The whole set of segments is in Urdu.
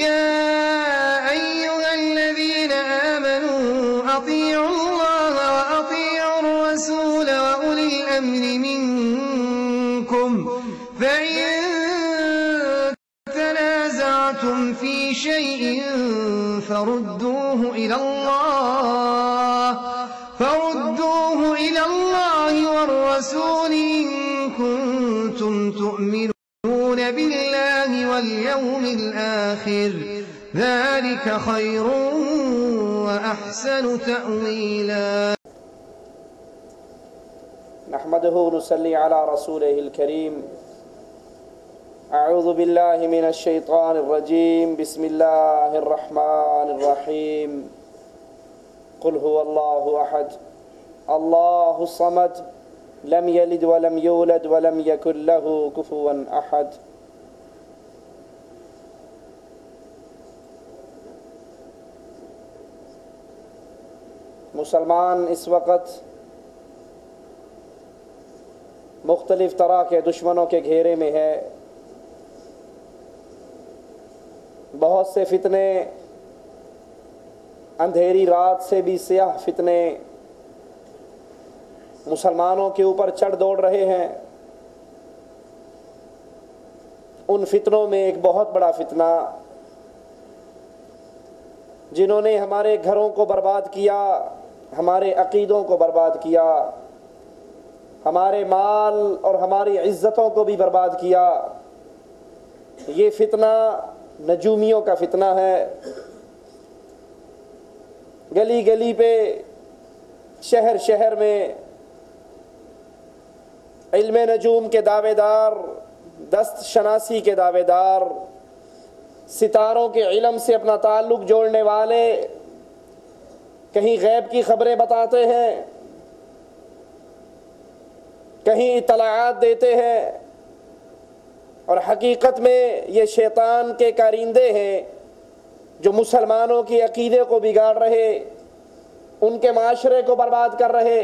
يا أيها الذين آمنوا أطيعوا الله وأطيعوا الرسول وأولي الأمر منكم فإن تنازعتم في شيء فردوه إلى الله والرسول إن كنتم تؤمنون بالله واليوم الآخر ذلك خير وأحسن تأويلا. نحمده ونصلي على رسوله الكريم. أعوذ بالله من الشيطان الرجيم. بسم الله الرحمن الرحيم. قل هو الله أحد الله الصمد لم يلد ولم يولد ولم يكن له كفوا أحد. مسلمان اس وقت مختلف طرح کے دشمنوں کے گھیرے میں ہے. بہت سے فتنے اندھیری رات سے بھی سیاہ فتنے مسلمانوں کے اوپر چڑھ دوڑ رہے ہیں. ان فتنوں میں ایک بہت بڑا فتنہ جنہوں نے ہمارے گھروں کو برباد کیا، ہمارے عقیدوں کو برباد کیا، ہمارے مال اور ہماری عزتوں کو بھی برباد کیا. یہ فتنہ نجومیوں کا فتنہ ہے. گلی گلی پہ، شہر شہر میں علم نجوم کے دعوے دار، دست شناسی کے دعوے دار، ستاروں کے علم سے اپنا تعلق جوڑنے والے کہیں غیب کی خبریں بتاتے ہیں، کہیں اطلاعات دیتے ہیں، اور حقیقت میں یہ شیطان کے کارندے ہیں جو مسلمانوں کی عقیدے کو بگاڑ رہے، ان کے معاشرے کو برباد کر رہے.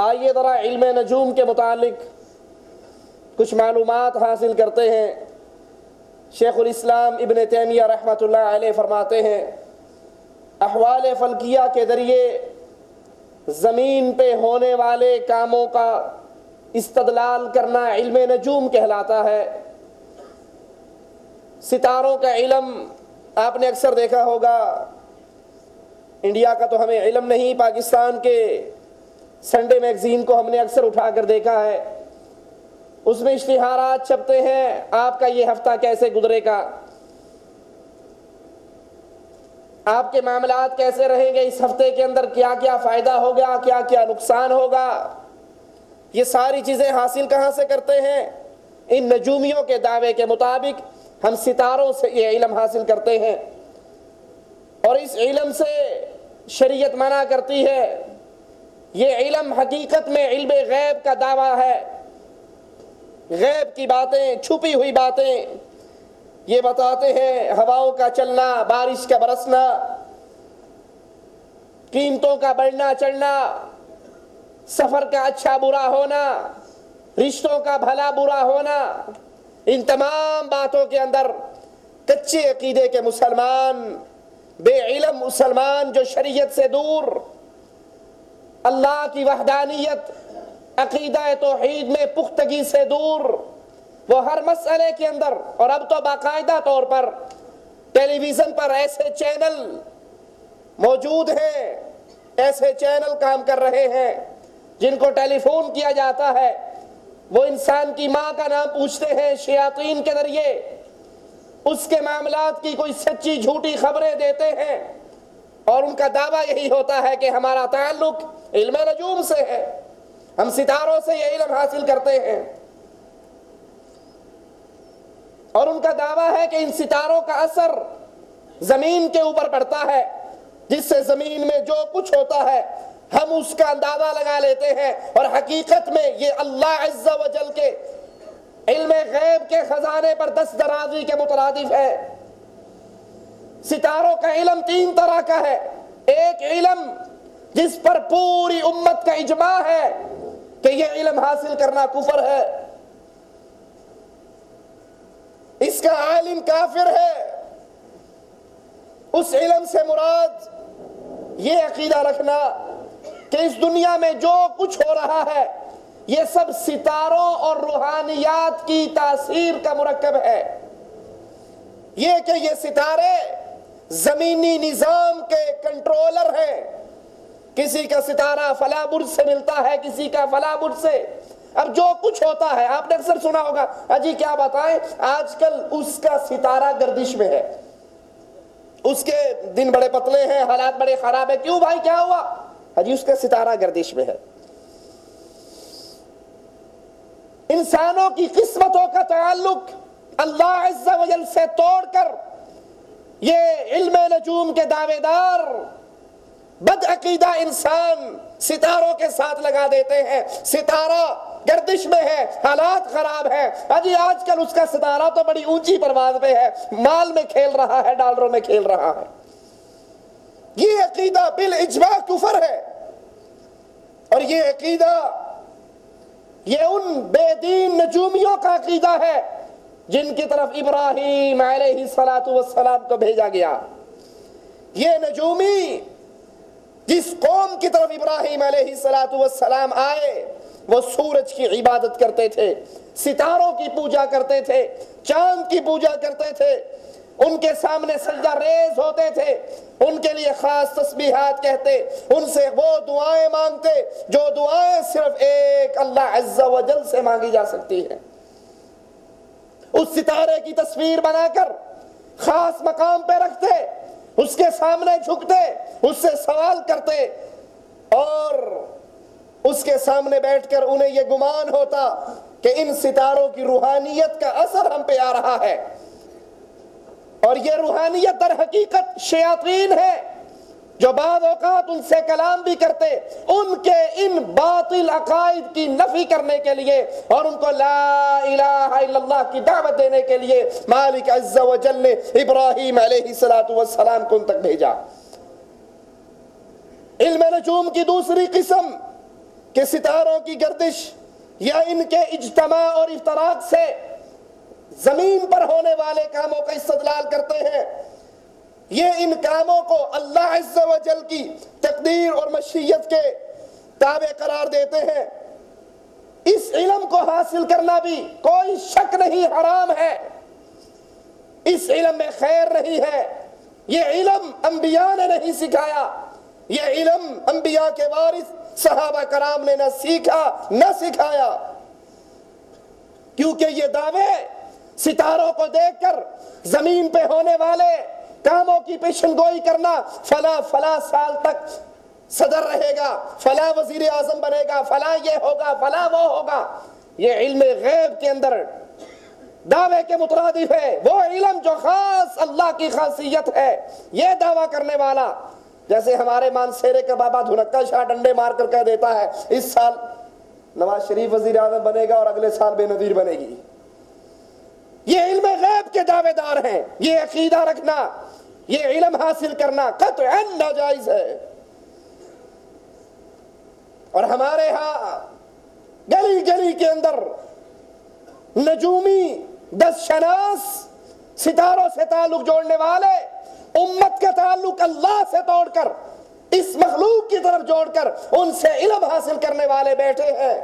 آئیے ذرا علم نجوم کے متعلق کچھ معلومات حاصل کرتے ہیں. شیخ الاسلام ابن تیمیہ رحمۃ اللہ علیہ فرماتے ہیں احوال فلکیہ کے ذریعے زمین پہ ہونے والے کاموں کا استدلال کرنا علم نجوم کہلاتا ہے. ستاروں کا علم آپ نے اکثر دیکھا ہوگا. انڈیا کا تو ہمیں علم نہیں، پاکستان کے سنڈے میگزین کو ہم نے اکثر اٹھا کر دیکھا ہے. اس میں اشتہارات چھپتے ہیں آپ کا یہ ہفتہ کیسے گزرے گا، آپ کے معاملات کیسے رہیں گے، اس ہفتے کے اندر کیا کیا فائدہ ہوگا، کیا کیا نقصان ہوگا. یہ ساری چیزیں حاصل کہاں سے کرتے ہیں؟ ان نجومیوں کے دعوے کے مطابق ہم ستاروں سے یہ علم حاصل کرتے ہیں، اور اس علم سے شریعت منع کرتی ہے. یہ علم حقیقت میں علم غیب کا دعویٰ ہے. غیب کی باتیں، چھپی ہوئی باتیں یہ بتاتے ہیں. ہواؤں کا چلنا، بارش کا برسنا، قیمتوں کا بڑھنا چڑھنا، سفر کا اچھا برا ہونا، رشتوں کا بھلا برا ہونا، ان تمام باتوں کے اندر کچے عقیدے کے مسلمان، بے علم مسلمان جو شریعت سے دور، اللہ کی وحدانیت، عقیدہ توحید میں پختگی سے دور، وہ ہر مسئلے کے اندر، اور اب تو باقاعدہ طور پر ٹیلی ویژن پر ایسے چینل موجود ہیں، ایسے چینل کام کر رہے ہیں جن کو ٹیلی فون کیا جاتا ہے، وہ انسان کی ماں کا نام پوچھتے ہیں شیاطین کے ذریعے، اس کے معاملات کی کوئی سچی جھوٹی خبریں دیتے ہیں، اور ان کا دعویٰ یہی ہوتا ہے کہ ہمارا تعلق علم نجوم سے ہے، ہم ستاروں سے یہ علم حاصل کرتے ہیں. اور ان کا دعویٰ ہے کہ ان ستاروں کا اثر زمین کے اوپر پڑتا ہے، جس سے زمین میں جو کچھ ہوتا ہے ہم اس کا اندازہ لگا لیتے ہیں، اور حقیقت میں یہ اللہ عز و جل کے علم غیب کے خزانے پر دست درازی کے مترادف ہے. ستاروں کا علم 3 طرح کا ہے. ایک علم جس پر پوری امت کا اجماع ہے کہ یہ علم حاصل کرنا کفر ہے، اس کا عالم کافر ہے، اس علم سے مراد یہ عقیدہ رکھنا کہ اس دنیا میں جو کچھ ہو رہا ہے یہ سب ستاروں اور روحانیات کی تاثیر کا مرکب ہے. یہ کہ یہ ستارے زمینی نظام کے کنٹرولر ہیں. کسی کا ستارہ فلاں برج سے ملتا ہے، کسی کا فلاں برج سے. اب جو کچھ ہوتا ہے آپ نے اکثر سنا ہوگا، اجی کیا بتائیں آج کل اس کا ستارہ گردش میں ہے، اس کے دن بڑے پتلے ہیں، حالات بڑے خراب ہیں. کیوں بھائی کیا ہوا؟ اجی اس کا ستارہ گردش میں ہے. انسانوں کی قسمتوں کا تعلق اللہ عز و جل سے توڑ کر یہ علم نجوم کے دعوے دار بد عقیدہ انسان ستاروں کے ساتھ لگا دیتے ہیں. ستارہ گردش میں ہے، حالات خراب ہیں، اجی آج کل اس کا ستارہ تو بڑی اونچی پرواز پہ ہے، مال میں کھیل رہا ہے، ڈالروں میں کھیل رہا ہے. یہ عقیدہ بالاجماع کفر ہے. اور یہ عقیدہ یہ ان بے دین نجومیوں کا عقیدہ ہے جن کی طرف ابراہیم علیہ السلام کو بھیجا گیا. یہ نجومی جس قوم کی طرف ابراہیم علیہ السلام آئے وہ سورج کی عبادت کرتے تھے، ستاروں کی پوجا کرتے تھے، چاند کی پوجا کرتے تھے، ان کے سامنے سجدہ ریز ہوتے تھے، ان کے لیے خاص تسبیحات کہتے، ان سے وہ دعائیں مانگتے جو دعائیں صرف ایک اللہ عز و جل سے مانگی جا سکتی ہیں. اس ستارے کی تصویر بنا کر خاص مقام پہ رکھتے، اس کے سامنے جھکتے، اس سے سوال کرتے، اور اس کے سامنے بیٹھ کر انہیں یہ گمان ہوتا کہ ان ستاروں کی روحانیت کا اثر ہم پہ آ رہا ہے. اور یہ روحانیت در حقیقت شیاطین ہے جو بعض اوقات ان سے کلام بھی کرتے ان کے ان باطل عقائد کی نفی کرنے کے لیے اور ان کو لا الہ الا اللہ کی دعوت دینے کے لیے مالک عز و جل نے ابراہیم علیہ السلام کو ان تک بھیجا. علم نجوم کی دوسری قسم کہ ستاروں کی گردش یا ان کے اجتماع اور افتراق سے زمین پر ہونے والے کاموں کا استدلال کرتے ہیں. یہ ان کاموں کو اللہ عز و جل کی تقدیر اور مشیت کے تابع قرار دیتے ہیں. اس علم کو حاصل کرنا بھی کوئی شک نہیں حرام ہے، اس علم میں خیر نہیں ہے. یہ علم انبیاء نے نہیں سکھایا، یہ علم انبیاء کے وارث صحابہ کرام نے نہ سیکھا نہ سکھایا. کیونکہ یہ دعوے ستاروں کو دیکھ کر زمین پہ ہونے والے کاموں کی پیشن گوئی کرنا، فلاں سال تک صدر رہے گا، فلاں وزیر اعظم بنے گا، فلاں یہ ہوگا، فلاں وہ ہوگا، یہ علم غیب کے اندر دعوے کے مترادف ہے. وہ علم جو خاص اللہ کی خاصیت ہے، یہ دعویٰ کرنے والا جیسے ہمارے مانسیرے کا بابا دھنکا شاہ ڈنڈے مار کر کہہ دیتا ہے اس سال نواز شریف وزیر اعظم بنے گا اور اگلے سال بے نظیر بنے گی. یہ علم غیب کے دعوے دار ہیں. یہ عقیدہ رکھنا، یہ علم حاصل کرنا قطعاً ناجائز ہے. اور ہمارے ہاں گلی گلی کے اندر نجومی، دس شناس، ستاروں سے تعلق جوڑنے والے امت کا تعلق اللہ سے توڑ کر اس مخلوق کی طرف جوڑ کر ان سے علم حاصل کرنے والے بیٹھے ہیں.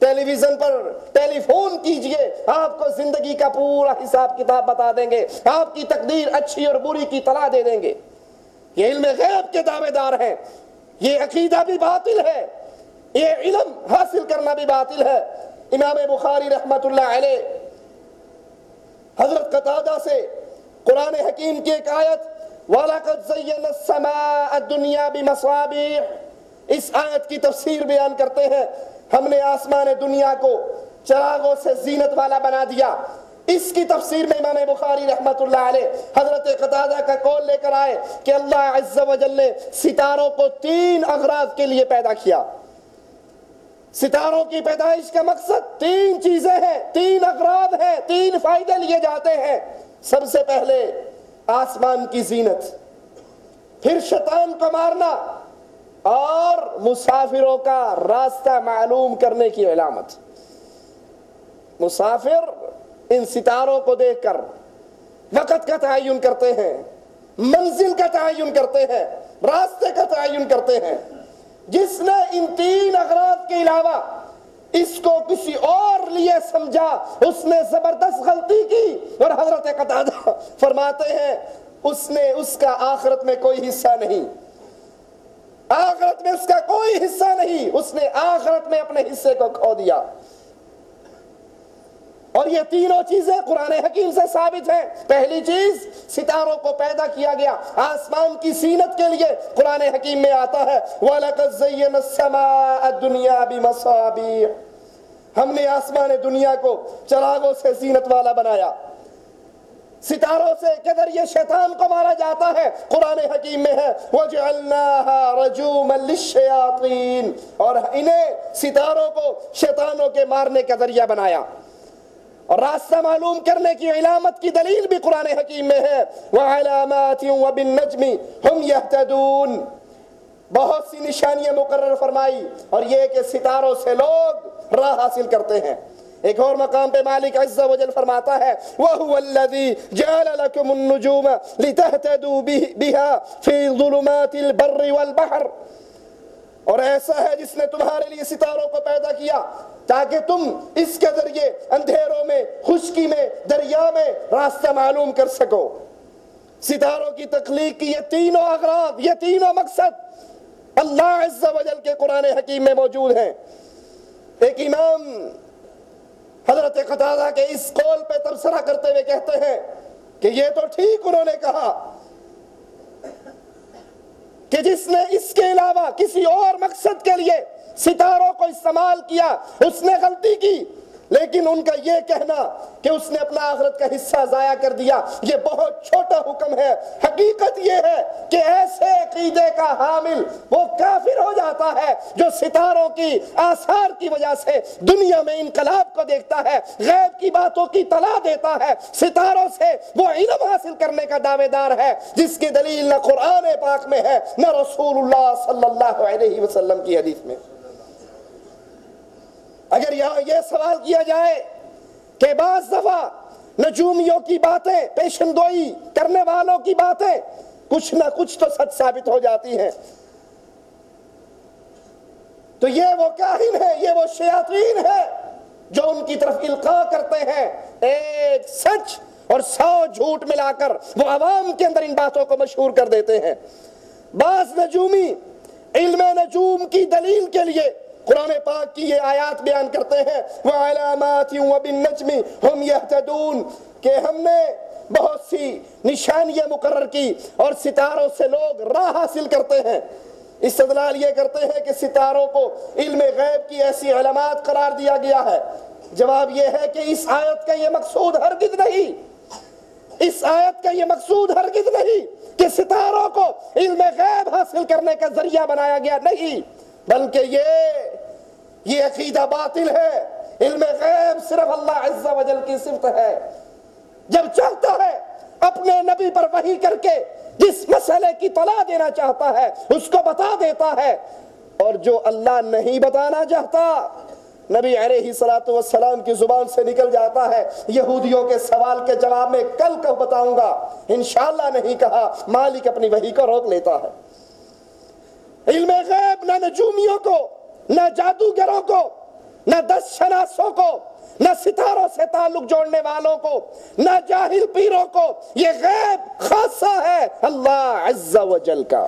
ٹیلی ویژن پر ٹیلی فون کیجئے، آپ کو زندگی کا پورا حساب کتاب بتا دیں گے، آپ کی تقدیر اچھی اور بری کی طلاع دے دیں گے. یہ علم غیب کے دعوے دار ہیں. یہ عقیدہ بھی باطل ہے، یہ علم حاصل کرنا بھی باطل ہے. امام بخاری رحمت اللہ علیہ حضرت قتادہ سے قرآن حکیم کی ایک آیت وَلَقَدْ زَيَّنَا السَّمَاءَ الدُّنْيَا بِمَصَابِيحَ، اس آیت کی تفسیر بیان کرتے ہیں ہم نے آسمان دنیا کو چراغوں سے زینت والا بنا دیا. اس کی تفسیر میں امام بخاری رحمت اللہ علیہ حضرت قتادہ کا قول لے کر آئے کہ اللہ عز و جل نے ستاروں کو 3 اغراض کے لیے پیدا کیا. ستاروں کی پیدائش کا مقصد 3 چیزیں ہیں، 3 اغراض ہیں، 3 فائدے لیے جاتے ہیں. سب سے پہلے آسمان کی زینت، پھر شیطان کو مارنا، اور مسافروں کا راستہ معلوم کرنے کی علامت. مسافر ان ستاروں کو دیکھ کر وقت کا تعین کرتے ہیں، منزل کا تعین کرتے ہیں، راستے کا تعین کرتے ہیں۔ جس نے ان تین اغراض کے علاوہ اس کو کسی اور لیے سمجھا اس نے زبردست غلطی کی، اور حضرت قتادہ فرماتے ہیں اس کا آخرت میں کوئی حصہ نہیں، آخرت میں اس کا کوئی حصہ نہیں، اس نے آخرت میں اپنے حصے کو کھو دیا۔ اور یہ تینوں چیزیں قرآن حکیم سے ثابت ہیں۔ پہلی چیز، ستاروں کو پیدا کیا گیا آسمان کی زینت کے لیے، قرآن حکیم میں آتا ہے وَلَقَدْ زَيَّنَا السَّمَاءَ الدُّنْيَا بِمَصَابِيحَ، ہم نے آسمان دنیا کو چراغوں سے زینت والا بنایا۔ ستاروں سے کے ذریعے شیطان کو مارا جاتا ہے، قرآن حکیم میں ہے وَجْعَلْنَاهَا رَجُومًا لِلشَّيَاطِينِ، اور انہیں ستاروں کو شیطانوں کے مارنے کا ذریعہ بنایا۔ اور راستہ معلوم کرنے کی علامت کی دلیل بھی قرآن حکیم میں ہے وَعَلَامَاتٍ وَبِالنَّجْمِ هُمْ يَهْتَدُونَ، بہت سی نشانیاں مقرر فرمائی، اور یہ کہ ستاروں سے لوگ راہ حاصل کرتے ہیں۔ ایک اور مقام پہ مالک عز و جل فرماتا ہے وَهُوَ الَّذِي جَعَلَ لَكُمُ النُّجُومَ لِتَهْتَدُوا بِهَا فِي ظُلُمَاتِ الْبَرِّ وَالْبَحْرِ، اور ایسا ہے جس نے تمہارے لیے ستاروں کو پیدا کیا تاکہ تم اس کے ذریعے اندھیروں میں، خشکی میں، دریا میں راستہ معلوم کر سکو۔ ستاروں کی تخلیق کی یہ تینوں اغراض، یہ تینوں مقصد اللہ عز و جل کے قرآن حکیم میں موجود ہیں۔ ایک امام حضرت قتادہ کے اس قول پہ تبصرہ کرتے ہوئے کہتے ہیں کہ یہ تو ٹھیک انہوں نے کہا کہ جس نے اس کے علاوہ کسی اور مقصد کے لیے ستاروں کو استعمال کیا اس نے غلطی کی، لیکن ان کا یہ کہنا کہ اس نے اپنا آخرت کا حصہ ضائع کر دیا یہ بہت چھوٹا حکم ہے۔ حقیقت یہ ہے کہ ایسے عقیدے کا حامل وہ کافر ہو جاتا ہے جو ستاروں کی آثار کی وجہ سے دنیا میں انقلاب کو دیکھتا ہے، غیب کی باتوں کی اطلاع دیتا ہے، ستاروں سے وہ علم حاصل کرنے کا دعوے دار ہے جس کی دلیل نہ قرآن پاک میں ہے نہ رسول اللہ صلی اللہ علیہ وسلم کی حدیث میں۔ اگر یہاں یہ سوال کیا جائے کہ بعض دفعہ نجومیوں کی باتیں، پیشندوئی کرنے والوں کی باتیں کچھ نہ کچھ تو سچ ثابت ہو جاتی ہیں، تو یہ وہ کاہن ہے، یہ وہ شیاطین ہے جو ان کی طرف القاء کرتے ہیں ایک سچ اور 100 جھوٹ ملا کر وہ عوام کے اندر ان باتوں کو مشہور کر دیتے ہیں۔ بعض نجومی علم نجوم کی دلیل کے لیے قرآن پاک کی یہ آیات بیان کرتے ہیں وَعَلَامَاتٍ وَبِالنَّجْمِ هُمْ يَهْتَدُونَ، کہ ہم نے بہت سی نشانیاں مقرر کی اور ستاروں سے لوگ راہ حاصل کرتے ہیں۔ استدلال یہ کرتے ہیں کہ ستاروں کو علم غیب کی ایسی علامات قرار دیا گیا ہے۔ جواب یہ ہے کہ اس آیت کا یہ مقصود ہرگز نہیں، اس آیت کا یہ مقصود ہرگز نہیں کہ ستاروں کو علم غیب حاصل کرنے کا ذریعہ بنایا گیا، نہیں، بلکہ یہ عقیدہ باطل ہے۔ علم غیب صرف اللہ عز و جل کی صفت ہے، جب چاہتا ہے اپنے نبی پر وحی کر کے جس مسئلے کی اطلاع دینا چاہتا ہے اس کو بتا دیتا ہے، اور جو اللہ نہیں بتانا چاہتا نبی علیہ السلام کی زبان سے نکل جاتا ہے یہودیوں کے سوال کے جواب میں کل کو بتاؤں گا، انشاءاللہ نہیں کہا، مالک اپنی وحی کو روک لیتا ہے۔ علم غیب نہ نجومیوں کو، نہ جادوگروں کو، نہ دس شناسوں کو، نہ ستاروں سے تعلق جوڑنے والوں کو، نہ جاہل پیروں کو، یہ غیب خاصہ ہے اللہ عز و جل کا۔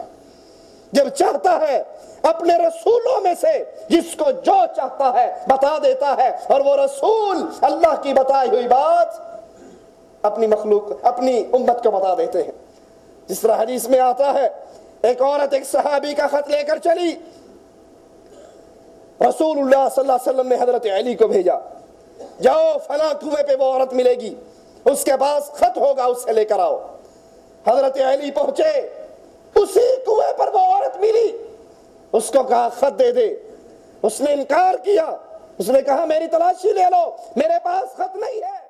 جب چاہتا ہے اپنے رسولوں میں سے جس کو جو چاہتا ہے بتا دیتا ہے، اور وہ رسول اللہ کی بتائی ہوئی بات اپنی مخلوق، اپنی امت کو بتا دیتے ہیں۔ جس طرح حدیث میں آتا ہے ایک عورت ایک صحابی کا خط لے کر چلی، رسول اللہ صلی اللہ علیہ وسلم نے حضرت علی کو بھیجا، جاؤ فلاں کنویں پہ وہ عورت ملے گی، اس کے پاس خط ہوگا، اس سے لے کر آؤ۔ حضرت علی پہنچے، اسی کنویں پر وہ عورت ملی، اس کو کہا خط دے دے، اس نے انکار کیا، اس نے کہا میری تلاشی لے لو، میرے پاس خط نہیں ہے۔